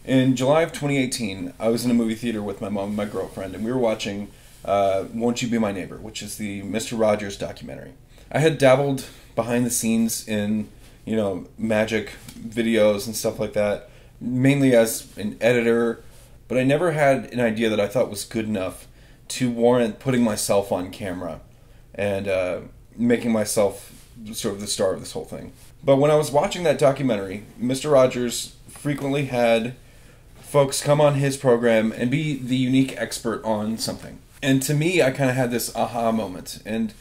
In July of 2018, I was in a movie theater with my mom and my girlfriend, and we were watching Won't You Be My Neighbor, which is the Mr. Rogers documentary. I had dabbled behind the scenes in, magic videos and stuff like that, mainly as an editor, but I never had an idea that I thought was good enough to warrant putting myself on camera and making myself sort of the star of this whole thing. But when I was watching that documentary, Mr. Rogers frequently had folks come on his program and be the unique expert on something. And to me, I kind of had this aha moment. And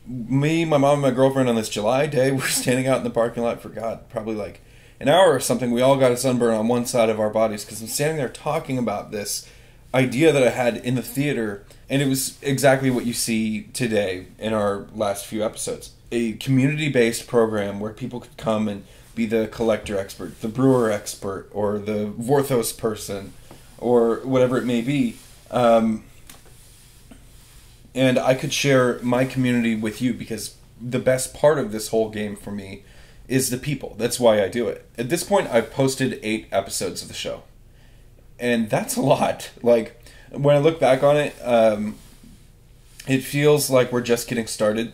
me, my mom, and my girlfriend on this July day, we're standing out in the parking lot for, God, probably like an hour or something. We all got a sunburn on one side of our bodies because I'm standing there talking about this idea that I had in the theater. And it was exactly what you see today in our last few episodes. A community-based program where people could come and be the collector expert, the brewer expert, or the Vorthos person, or whatever it may be. And I could share my community with you because the best part of this whole game for me is the people. That's why I do it. At this point, I've posted 8 episodes of the show. And that's a lot. Like, when I look back on it, it feels like we're just getting started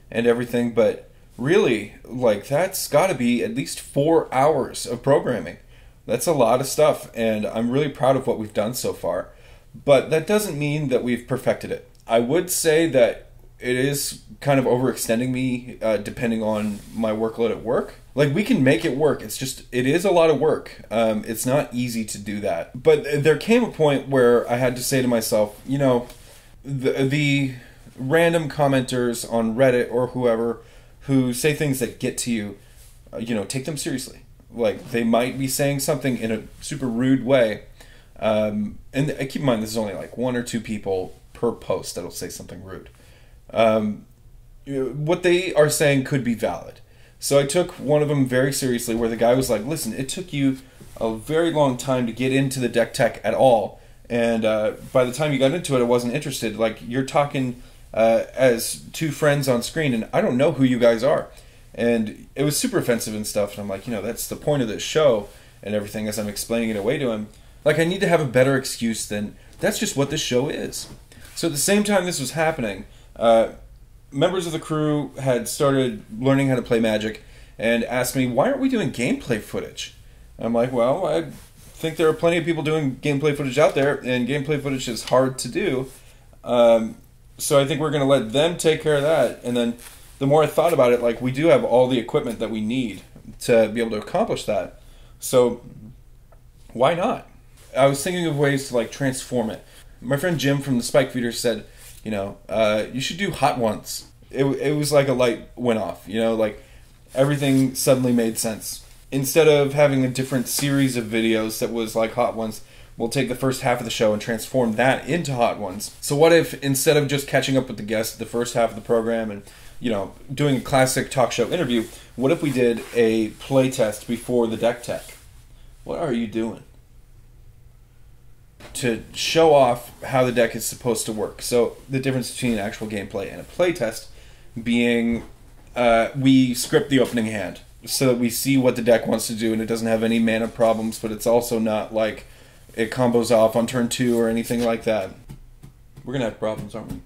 and everything, but really, like, that's got to be at least 4 hours of programming. That's a lot of stuff, and I'm really proud of what we've done so far. But that doesn't mean that we've perfected it. I would say that it is kind of overextending me, depending on my workload at work. Like, we can make it work. It's just, it is a lot of work. It's not easy to do that. But there came a point where I had to say to myself, the random commenters on Reddit or whoever who say things that get to you, take them seriously. Like, they might be saying something in a super rude way. And keep in mind, this is only like 1 or 2 people per post that'll say something rude. What they are saying could be valid. So I took one of them very seriously where the guy was like, listen, it took you a very long time to get into the deck tech at all. And by the time you got into it, I wasn't interested. Like, you're talking as 2 friends on screen, and I don't know who you guys are. And it was super offensive and stuff. And I'm like, that's the point of this show and everything, as I'm explaining it away to him. Like, I need to have a better excuse than that's just what this show is. So at the same time this was happening, members of the crew had started learning how to play Magic and asked me, why aren't we doing gameplay footage? And I'm like, well, I think there are plenty of people doing gameplay footage out there, and gameplay footage is hard to do. So I think we're going to let them take care of that. And then the more I thought about it, like, we do have all the equipment that we need to be able to accomplish that. So why not? I was thinking of ways to, like, transform it. My friend Jim from the Spike Feeder said, you should do Hot Ones. It was like a light went off, like everything suddenly made sense. Instead of having a different series of videos that was like Hot Ones, we'll take the first half of the show and transform that into Hot Ones. So what if, instead of just catching up with the guests the first half of the program and, doing a classic talk show interview, what if we did a play test before the deck tech? What are you doing? To show off how the deck is supposed to work. So the difference between actual gameplay and a playtest being we script the opening hand so that we see what the deck wants to do, and it doesn't have any mana problems, but it's also not like it combos off on turn 2 or anything like that. We're gonna have problems, aren't we?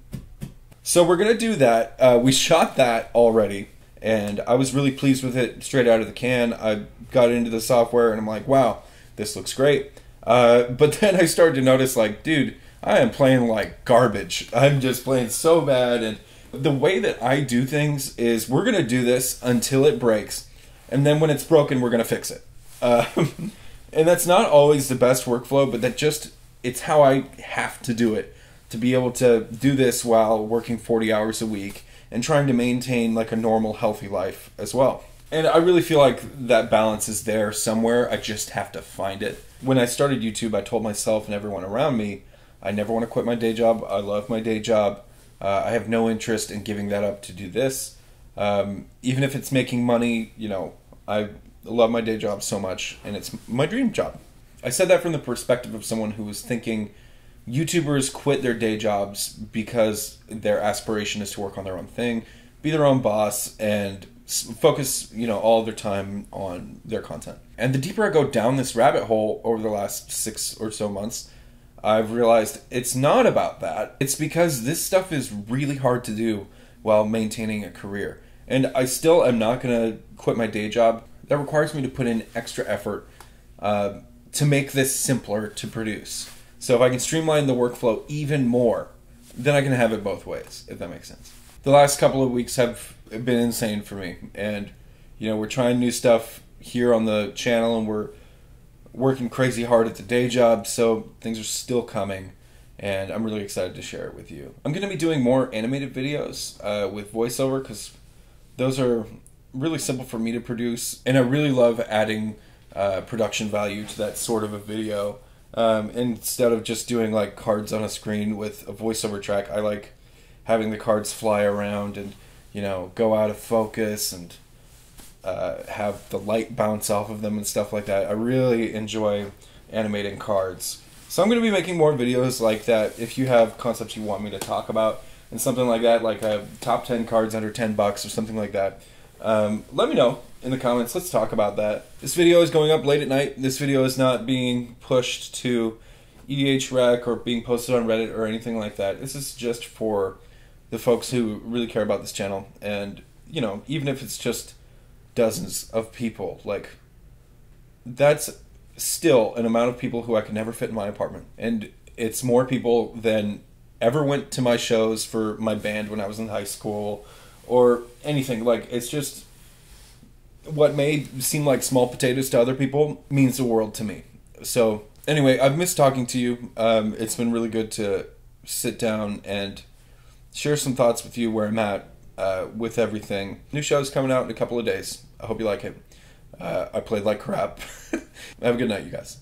So we're gonna do that. We shot that already, and I was really pleased with it straight out of the can. I got into the software and I'm like, wow, this looks great. But then I started to notice, like, dude, I am playing like garbage. I'm just playing so bad. And the way that I do things is we're going to do this until it breaks. And then when it's broken, we're going to fix it. And that's not always the best workflow, but it's how I have to do it to be able to do this while working 40 hours a week and trying to maintain like a normal, healthy life as well. And I really feel like that balance is there somewhere. I just have to find it. When I started YouTube, I told myself and everyone around me, I never want to quit my day job. I love my day job. I have no interest in giving that up to do this. Even if it's making money, I love my day job so much, and it's my dream job. I said that from the perspective of someone who was thinking YouTubers quit their day jobs because their aspiration is to work on their own thing, be their own boss, and focus, you know, all of their time on their content. And the deeper I go down this rabbit hole over the last 6 or so months, I've realized it's not about that. It's because this stuff is really hard to do while maintaining a career. And I still am not going to quit my day job. That requires me to put in extra effort to make this simpler to produce. So if I can streamline the workflow even more, then I can have it both ways, if that makes sense. The last couple of weeks have been insane for me. And, you know, we're trying new stuff here on the channel, and we're working crazy hard at the day job, so things are still coming, and I'm really excited to share it with you. I'm going to be doing more animated videos with voiceover, because those are really simple for me to produce, and I really love adding production value to that sort of a video. Instead of just doing like cards on a screen with a voiceover track, I like having the cards fly around and, you know, go out of focus and have the light bounce off of them and stuff like that. I really enjoy animating cards. So I'm going to be making more videos like that. If you have concepts you want me to talk about and something like that, like top 10 cards under $10 or something like that, let me know in the comments. Let's talk about that. This video is going up late at night. This video is not being pushed to EDHREC or being posted on Reddit or anything like that. This is just for the folks who really care about this channel. And, you know, even if it's just dozens of people, like, that's still an amount of people who I could never fit in my apartment. And it's more people than ever went to my shows for my band when I was in high school or anything. Like, it's just what may seem like small potatoes to other people means the world to me. So anyway, I've missed talking to you. It's been really good to sit down and share some thoughts with you where I'm at with everything. New show's coming out in a couple of days. I hope you like it. I played like crap. Have a good night, you guys.